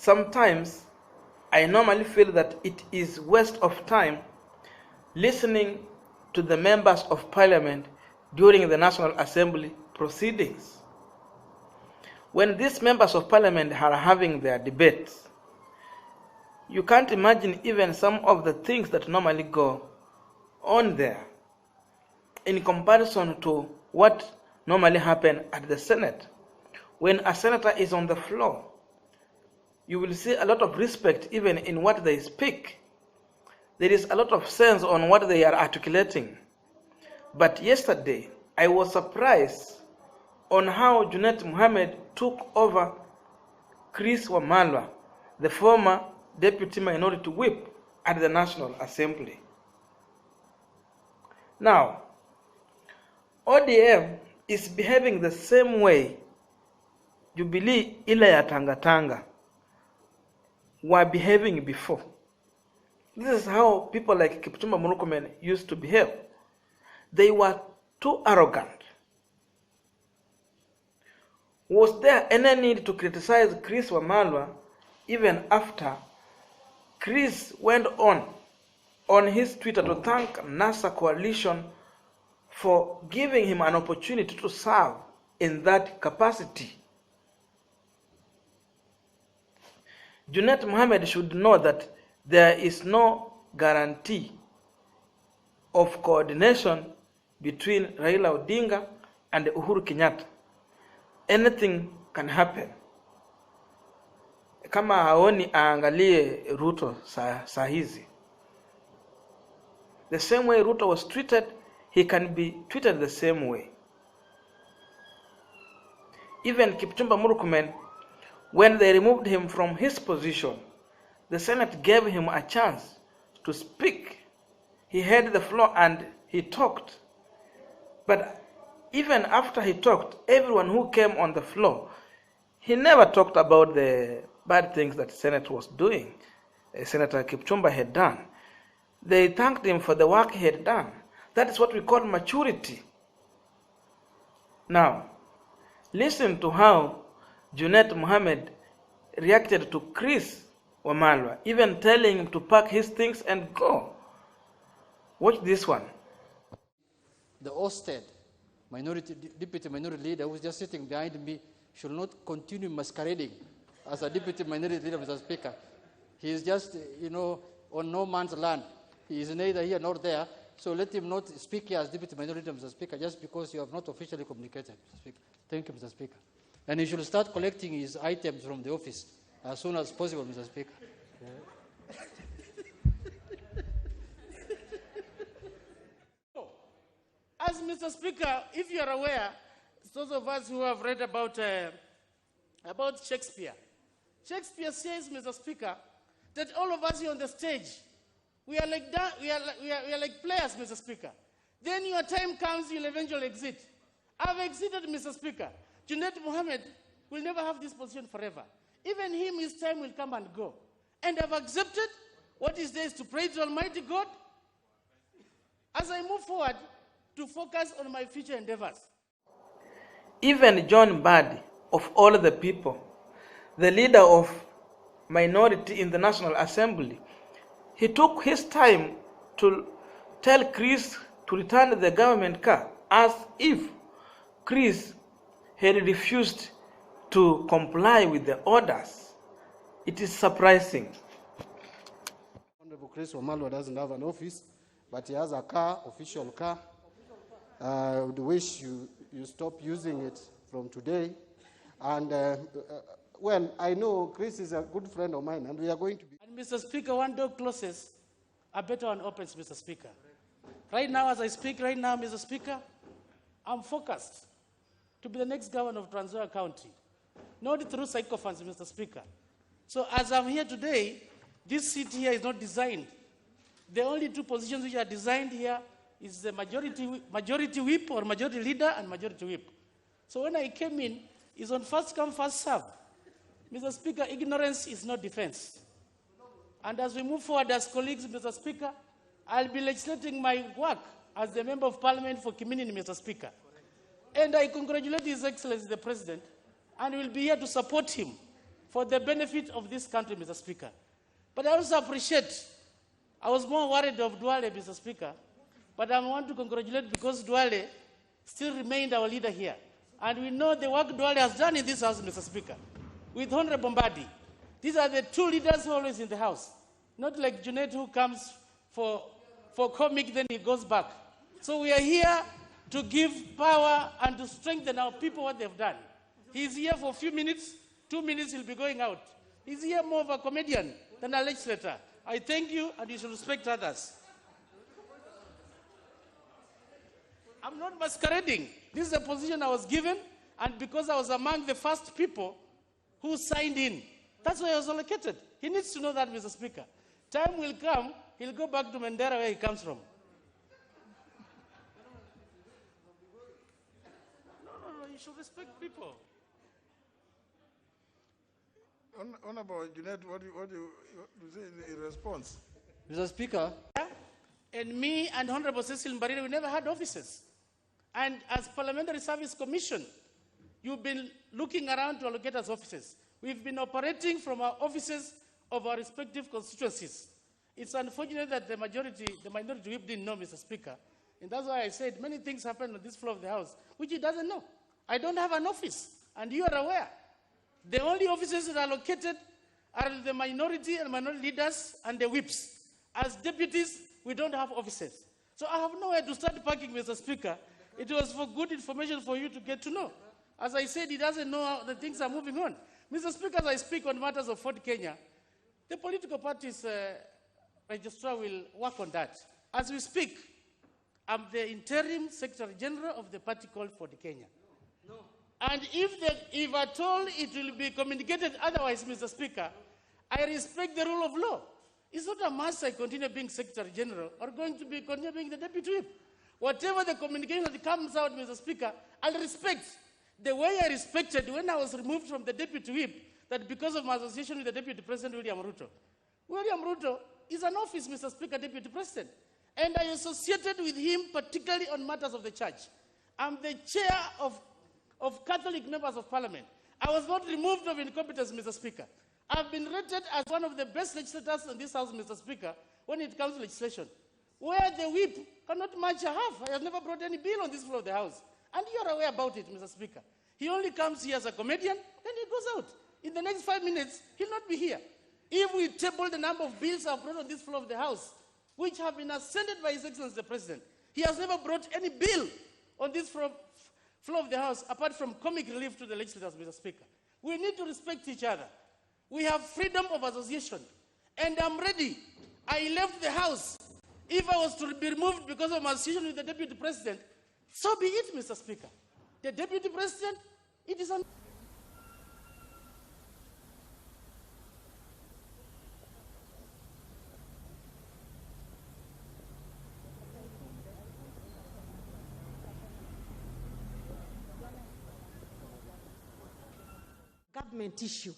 sometimes I normally feel that it is waste of time listening to the members of parliament during the National Assembly proceedings. When these members of parliament are having their debates, you can't imagine even some of the things that normally go on there in comparison to what normally happen at the Senate. When a senator is on the floor, you will see a lot of respect even in what they speak. There is a lot of sense on what they are articulating. But yesterday, I was surprised on how Junet Mohammed took over Chris Wamalwa, the former Deputy Minority Whip at the National Assembly. Now, ODM is behaving the same way Jubilee Tangatanga were behaving before. This is how people like Kipchumba Murkomen used to behave. They were too arrogant. Was there any need to criticize Chris Wamalwa even after Chris went on his Twitter to thank NASA coalition for giving him an opportunity to serve in that capacity? Junet Mohammed should know that there is no guarantee of coordination between Raila Odinga and Uhuru Kenyatta. Anything can happen. Kama haoni aangalie Ruto saa hizi. The same way Ruto was treated, he can be treated the same way. Even Kipchumba Murkomen, when they removed him from his position, the Senate gave him a chance to speak. He had the floor and he talked. But even after he talked, everyone who came on the floor, he never talked about the bad things that the Senate was doing, Senator Kipchumba had done. They thanked him for the work he had done. That is what we call maturity. Now, listen to how Junet Mohammed reacted to Chris Wamalwa, even telling him to pack his things and go. Watch this one. The ousted deputy minority leader who is just sitting behind me should not continue masquerading as a deputy minority leader, Mr. Speaker. He is just, on no man's land. He is neither here nor there. So let him not speak here as deputy minority leader, Mr. Speaker, just because you have not officially communicated, Mr. Speaker. Thank you, Mr. Speaker. And he should start collecting his items from the office as soon as possible, Mr. Speaker. As Mr. Speaker, if you are aware, those of us who have read about Shakespeare, Shakespeare says, Mr. Speaker, that all of us here on the stage, we are like players, Mr. Speaker. Then your time comes, you'll eventually exit. I've exited, Mr. Speaker. Junet Mohammed will never have this position forever. Even him, his time will come and go. And I've accepted what is there is to praise Almighty God as I move forward to focus on my future endeavors. Even John Mbadi, of all the people, the leader of minority in the National Assembly, he took his time to tell Chris to return the government car as if Chris had refused to comply with the orders. It is surprising. Honorable Chris Wamalwa doesn't have an office, but he has a car, official car. I would wish you stop using it from today. And, well, I know Chris is a good friend of mine, and we are going to be... And Mr. Speaker, one door closes, a better one opens, Mr. Speaker. Right now, as I speak right now, Mr. Speaker, I'm focused to be the next governor of Trans Nzoia County, not through sycophants, Mr. Speaker. So as I'm here today, this seat here is not designed. The only two positions which are designed here is the majority whip or majority leader and majority whip. So when I came in, it's on first come, first serve. Mr. Speaker, ignorance is not defense. And as we move forward as colleagues, Mr. Speaker, I'll be legislating my work as the Member of Parliament for Kimini, Mr. Speaker. And I congratulate His Excellency the President, and will be here to support him for the benefit of this country, Mr. Speaker. But I also appreciate, I was more worried of Duale, Mr. Speaker, but I want to congratulate because Duale still remained our leader here. And we know the work Duale has done in this House, Mr. Speaker, with Honorable Mbadi. These are the two leaders always in the House. Not like Junet, who comes for comic, then he goes back. So we are here to give power and to strengthen our people, what they've done. He's here for a few minutes, 2 minutes he'll be going out. He's here more of a comedian than a legislator. I thank you, and you should respect others. I'm not masquerading. This is a position I was given, and because I was among the first people who signed in, that's why I was allocated. He needs to know that, Mr. Speaker. Time will come, he'll go back to Mandera where he comes from. No, you should respect people. Honorable Junet, what do you say in response? Mr. Speaker. And me and Honorable Cecil Mbarire, we never had offices. And as Parliamentary Service Commission, you've been looking around to allocate us offices. We've been operating from our offices of our respective constituencies. It's unfortunate that the minority whip didn't know, Mr. Speaker. And that's why I said many things happen on this floor of the House, which he doesn't know. I don't have an office, and you are aware. The only offices that are allocated are the minority and minority leaders and the whips. As deputies, we don't have offices. So I have nowhere to start parking, Mr. Speaker. It was for good information for you to get to know. As I said, he doesn't know how the things are moving on. Mr. Speaker, as I speak on matters of Fort Kenya, the political parties registrar will work on that. As we speak, I'm the interim Secretary General of the party called Fort Kenya. No. And if at all it will be communicated otherwise, Mr. Speaker, I respect the rule of law. It's not a must I continue being Secretary General or going to be continue being the Deputy Whip. Whatever the communication that comes out, Mr. Speaker, I'll respect. The way I respected when I was removed from the Deputy Whip, that because of my association with the Deputy President, William Ruto. William Ruto is an office, Mr. Speaker, Deputy President. And I associated with him particularly on matters of the church. I'm the chair of Catholic members of Parliament. I was not removed of incompetence, Mr. Speaker. I've been rated as one of the best legislators in this House, Mr. Speaker, when it comes to legislation. Where the whip cannot match a half. I have never brought any bill on this floor of the House. And you're aware about it, Mr. Speaker. He only comes here as a comedian, then he goes out. In the next 5 minutes, he'll not be here. If we table the number of bills I've brought on this floor of the House, which have been ascended by His Excellency the President, he has never brought any bill on this floor of the House, apart from comic relief to the legislators, Mr. Speaker. We need to respect each other. We have freedom of association. And I'm ready. I left the House. If I was to be removed because of my association with the Deputy President, so be it, Mr. Speaker. The Deputy President, it is on. Government issue.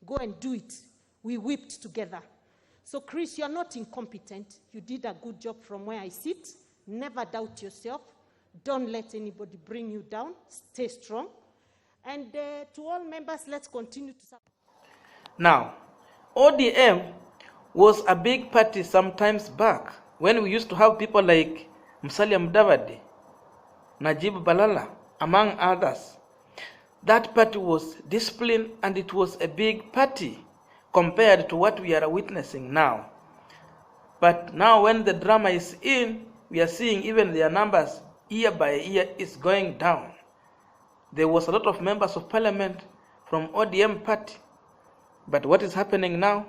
Go and do it. We whipped together. So, Chris, you're not incompetent. You did a good job from where I sit. Never doubt yourself. Don't let anybody bring you down. Stay strong. And to all members, let's continue to support. Now, ODM was a big party sometimes back when we used to have people like Musalia Mudavadi, Najib Balala, among others. That party was disciplined and it was a big party compared to what we are witnessing now. But now when the drama is in, we are seeing even their numbers year by year is going down. There was a lot of members of parliament from ODM party. But what is happening now?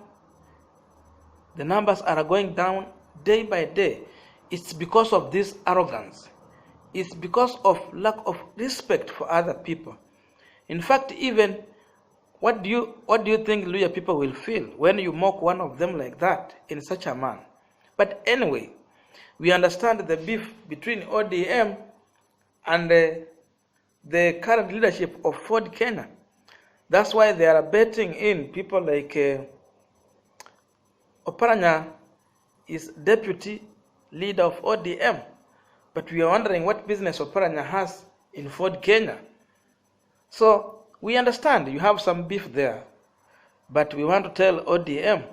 The numbers are going down day by day. It's because of this arrogance. It's because of lack of respect for other people. In fact, even what do you think Luya people will feel when you mock one of them like that in such a man? But anyway, we understand the beef between ODM and the current leadership of Ford Kenya. That's why they are betting in people like Oparanya is deputy leader of ODM. But we are wondering what business Oparanya has in Ford Kenya. So we understand you have some beef there. But we want to tell ODM,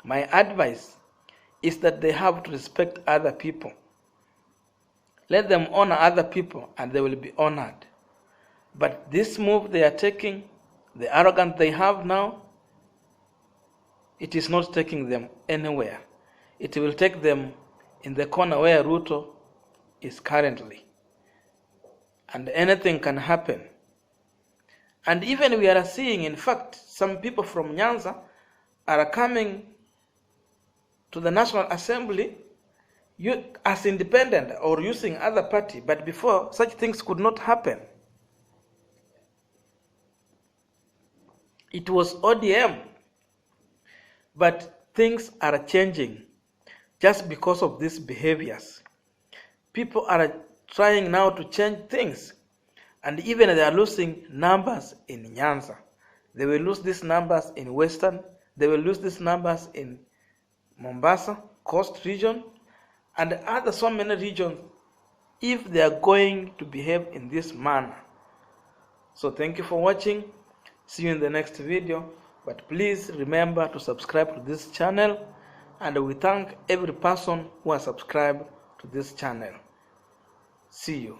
my advice is that they have to respect other people. Let them honor other people and they will be honored. But this move they are taking, the arrogance they have now, it is not taking them anywhere. It will take them in the corner where Ruto is currently. And anything can happen. And even we are seeing, in fact, some people from Nyanza are coming to the National Assembly as independent or using other party, but before such things could not happen. It was ODM, but things are changing just because of these behaviors. People are trying now to change things, and even they are losing numbers in Nyanza. They will lose these numbers in Western, they will lose these numbers in Mombasa, Coast region, and other so many regions if they are going to behave in this manner. So thank you for watching. See you in the next video. But please remember to subscribe to this channel, and we thank every person who has subscribed to this channel. See you.